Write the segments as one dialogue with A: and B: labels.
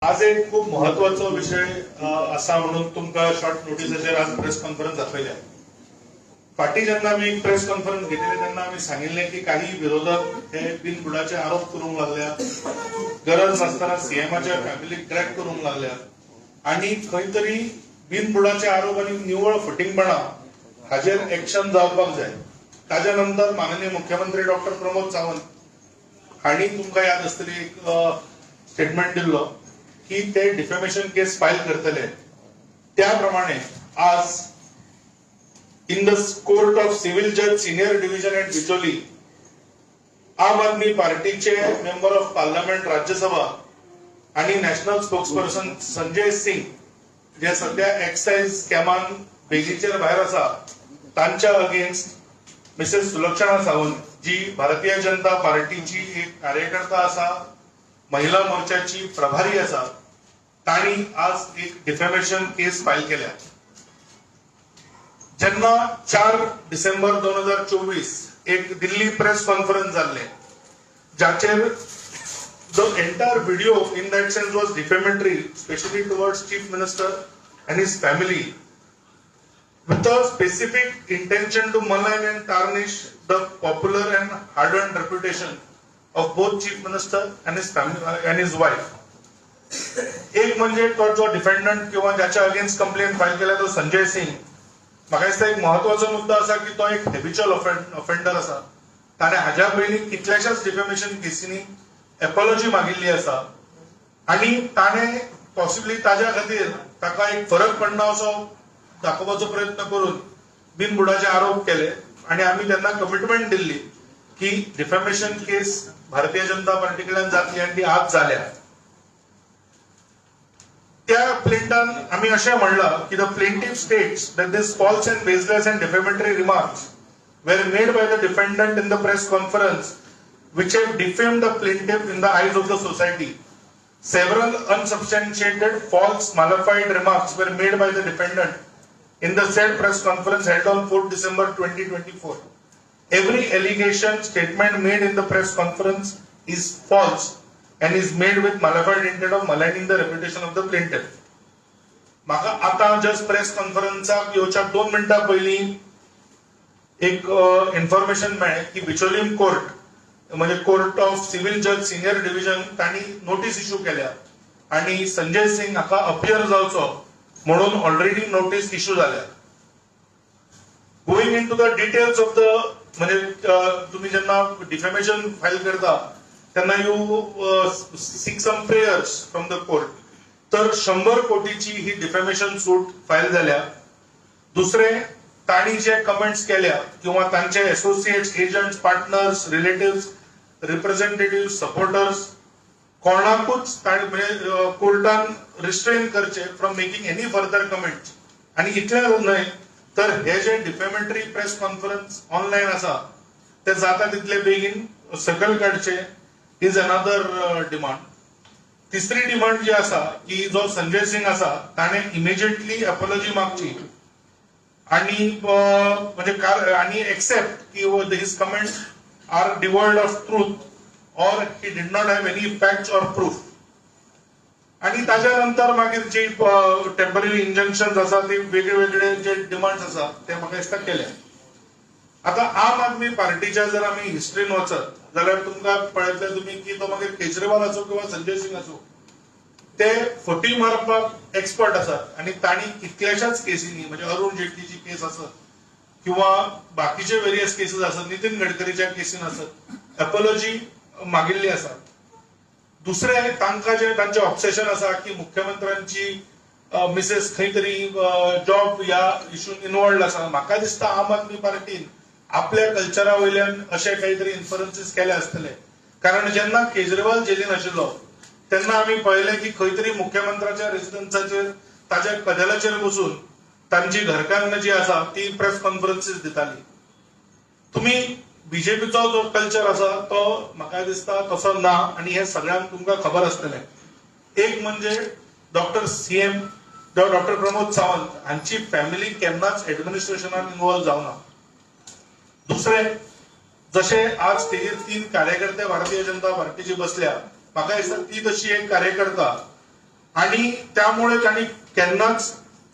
A: आज एक खूप महत्वाचा विषय असा म्हणून तुमका शॉर्ट नोटीसचेर आज प्रेस कॉन्फरन्स आपयल्या. फाटी जेन्ना आम्ही एक प्रेस कॉन्फरन्स घेतले तेन्ना आम्ही सांगिल्ले की काही विरोधक हे बिनबुडाचे आरोप करूंक लागल्या, गरज नसताना सीएमाच्या फॅमिलीक ट्रॅक करूंक लागल्या आणि खंय तरी बिनबुडाचे आरोप आणि निव्वळ फटिंगपणा हाजेर एक्शन जावपाक जाय. ताज्या नंतर माननीय मुख्यमंत्री डॉक्टर प्रमोद सावंत हांणी तुमकां याद आसतली एक स्टेटमेंट दिल्लो की ते डिफेमेशन केस फायल करतले. त्याप्रमाणे आज in the court of civil जज सिनियर डिव्हिजन एट बिचोली आम आदमी पार्टीचे मेंबर ऑफ पार्लमेंट राज्यसभा आणि नॅशनल स्पोक्सपर्सन संजय सिंग जे सध्या एक्साइज स्कॅमान बेगीचेर भायर आसा तांच्या अगेन्स्ट मिसेस सुलक्षणा सावंत जी भारतीय जनता पार्टीची एक कार्यकर्ता आसा, महिला मोर्चाची प्रभारी आसा, तांणी आज एक डिफेमेशन केस फायल केल्या. जेन्ना 4 डिसेंबर 2024 एक दिल्ली प्रेस कॉन्फरन्स जाल्ले जाचेर the entire video in that sense was defamatory, especially towards Chief Minister and his family, with a specific intention to malign and tarnish the popular and hard-earned reputation of both Chief Minister and his family and his wife. एक म्हणजे तो जो डिफेंडंट किंवा ज्याच्या against complaint file केला तो संजय सिंग. म्हाका दिसता एक महत्वाचो मुद्दा असा की तो एक हेबिच्युअल ऑफेंडर असा. ताणे हाज्या पयलीं कितल्याशाच डिफेमेशन केसींनी एपॉलॉजी मागिल्ली आसा आणि ताणे पॉसिबली ताज्या खातीर ताका एक फरक पडना असो दाखोवपाचो प्रयत्न करून बिनबुडाचे आरोप केले आणि आम्ही त्यांना कमिटमेंट दिल्ली की डिफेमेशन केस भारतीय जनता पार्टी कडल्यान जातली आणि ती आज जाल्या. त्या प्लेंटान आम्ही अशें म्हणलां की the plaintiff states that this false and baseless and defamatory remarks were made by the defendant in the press conference which have defamed the plaintiff in the eyes of the society. Several unsubstantiated, false, malafide remarks were made by the defendant in the said press conference held on 4th December 2024. Every allegation, statement made in the press conference is false and is made with malafide intent of maligning the reputation of the plaintiff. म्हाका आता just press कॉन्फरन्साक येवच्या 2 मिनिटां पयलीं एक information मेळ्ळें की Bicholim court म्हणजे court of civil जज senior division तांणी नोटीस इश्यू केल्या आणि संजय सिंग हाका अपियर जावचो म्हणून ऑलरेडी नोटीस इश्यू जाल्या. Going into the details of the म्हणजे तुम्ही जेन्ना डिफेमेशन फाईल करता तेन्ना you seek some prayers from the court. तर 100 कोटीची ही डिफेमेशन सूट फाईल जाल्या. दुसरे तांणी जे कमेंट्स केल्या किंवा तांचे associates, agents, partners, relatives, representative, supporters कोणाकूच म्हणजे कोर्टान रिस्ट्रेन करचे from making any further comments. आणि इतलें न्हय तर हे जे डिफेमेटरी प्रेस कॉन्फरन्स ऑनलायन आसा ते जाता तितले बेगीन सकयल काडचे इज अनदर डिमांड. तिसरी डिमांड जी आसा की जो संजय सिंग आसा ताणे इमिजिएटली अपॉलॉजी मागची आणि म्हणजे आणि एक्सेप्ट की his comments are devoid of truth और he did not have any facts और प्रूफ. आणि ताज्या नंतर मागीर जी टेम्पररी इंजंक्शन आसा ती वेगळे वेगळे जे डिमांड्स आसा ते म्हाका दिसता केले. आता आम आदमी पार्टीच्या जर आमी हिस्ट्रीन वचत जाल्यार तुमकां पळयतले तुमी की तो मागीर केजरीवाल आसो किंवा संजय सिंग आसो ते फटी मारपाक एक्सपर्ट आसात आणि तांणी कितल्याशाच केसींनी म्हणजे अरुण जेटलीची केस आसत किंवा बाकीचे वेरियस केसीस आसत, नितीन गडकरीच्या केसीन आसत, एपॉलॉजी मागिल्ली आसा. दुसरे तांकां जे तांचे ऑब्सेशन आसा की मुख्यमंत्र्यांची मिसेस खंय तरी जॉब ह्या इश्यून इन्वॉल्ड आसा. म्हाका दिसता आम आदमी पार्टीन आपल्या कल्चरा वयल्यान अशे काही तरी इन्फ्लुएन्सीस केले आसतले. कारण जेन्ना केजरीवाल जेलीन आशिल्लो तेन्ना आम्ही पळयलें की खंय तरी मुख्यमंत्र्याच्या रेसिडेन्साचेर ताच्या कदेलाचेर बसून तांची घरकान्न जी आसा ती प्रेस कॉन्फरन्सीस दिताली. तुम्ही बीजेपीचो जो कल्चर आसा तो म्हाका दिसता तसो ना आणि हे सगळ्यांक तुमकां खबर आसतलें. एक म्हणजे डॉक्टर प्रमोद सावंत हांची फॅमिली केन्नाच एडमिनिस्ट्रेशनान इन्वॉल्व जावना. दुसरे जसे आज स्टेजीर 3 कार्यकर्ते भारतीय जनता पार्टीचे बसल्या म्हाका दिसता ती तशी एक कार्यकर्ता आणि त्यामुळे त्यांनी केन्नाच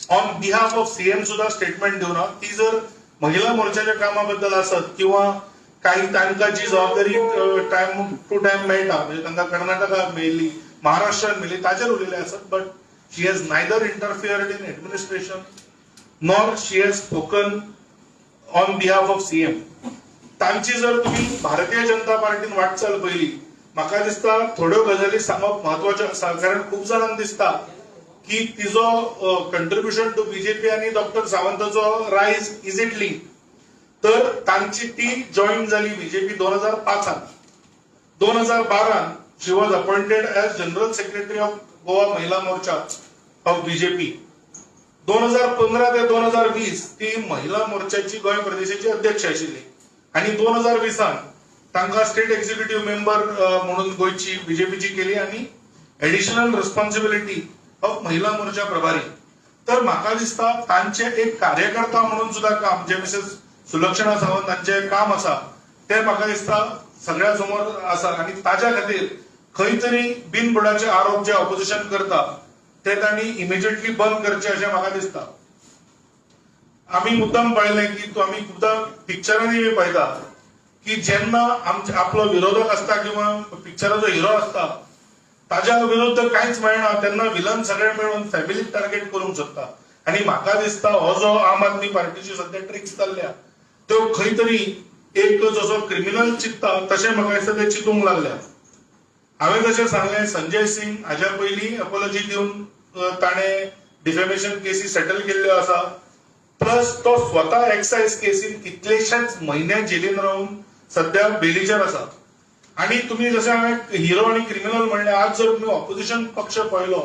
A: ऑन बिहाफ ऑफ सीएम सुद्धा स्टेटमेंट दिवना. ती जर महिला मोर्चाच्या कामाबद्दल असत किंवा काही तांकां जी जबाबदारी टाइम टू टाइम मेळटा, म्हणजे तांकां कर्नाटकाक मेळिल्ली, महाराष्ट्रात मेळिल्ली, ताचेर उलयले आसत. But she has neither interfered in administration nor she has spoken on behalf of CM. तांची जर तुम्ही भारतीय जनता पार्टीन वाटचाल पयली, म्हाका दिसता थोड्यो गजाली सांगप म्हत्वाच्यो आसा. कारण खूप जाणांक दिसता की तिजो कंट्रिब्युशन टू बीजेपी आणि डॉक्टर सावंताचो रायज इज इट लिंक. तर तांची ती जॉईन झाली बीजेपी 2005. 2012 शी was appointed as general secretary of Goa Mahila Morcha of BJP. 2015 ते 2020 ती महिला मोर्चाची गोंय प्रदेशाची अध्यक्ष आशिल्ली आणि 2020 तांकां स्टेट एक्झिक्युटिव्ह मेंबर म्हणून गोयची बीजेपीची केली आणि एडिशनल रिस्पॉन्सिबिलिटी ऑफ महिला मोर्चा प्रभारी. तर म्हाका दिसता तांचे एक कार्यकर्ता म्हणून सुद्धा काम जे मिसेस सुलक्षणा सावंत तांचे काम आसा ते म्हाका दिसता सगळ्या समोर आसा आणि ताच्या खातीर खंय तरी बिनबुडाचे आरोप जे ऑपोजिशन करता ते तांणी इमिजिएटली बंद करचे अशें म्हाका दिसता. आमी मुद्दाम पळयलें की आमी खुबदां पिक्चरांनी बी पळयता की जेन्ना आपलो विरोधक आसता किंवा पिक्चराचो हिरो आसता ताच्या विरुद्ध कांयच मेळना तेन्ना विलन सगळे मेळून फॅमिलीक टार्गेट करूंक सोदता. आणि म्हाका दिसता हो जो आम आदमी पार्टीची सध्या ट्रिक्स चल्ल्या त्यो खंय तरी एक जसो क्रिमिनल चिंतता तशें म्हाका दिसता ते चिंतूंक लागल्या. हांवें जशें सांगलें संजय सिंग हाच्या पयलीं अपॉलॉजी दिवन ताणें डिफेमेशन केसी सेटल केल्ल्यो आसा. प्लस तो स्वता एक्सायज केसीन कितलेशेच म्हयने जेलीन रावन सध्या बेलीचेर आसा. आणि तुम्ही जशें हांवें हिरो आणि क्रिमिनल म्हणलें, आज जर तुम्ही ऑपोजिशन पक्ष पळयलो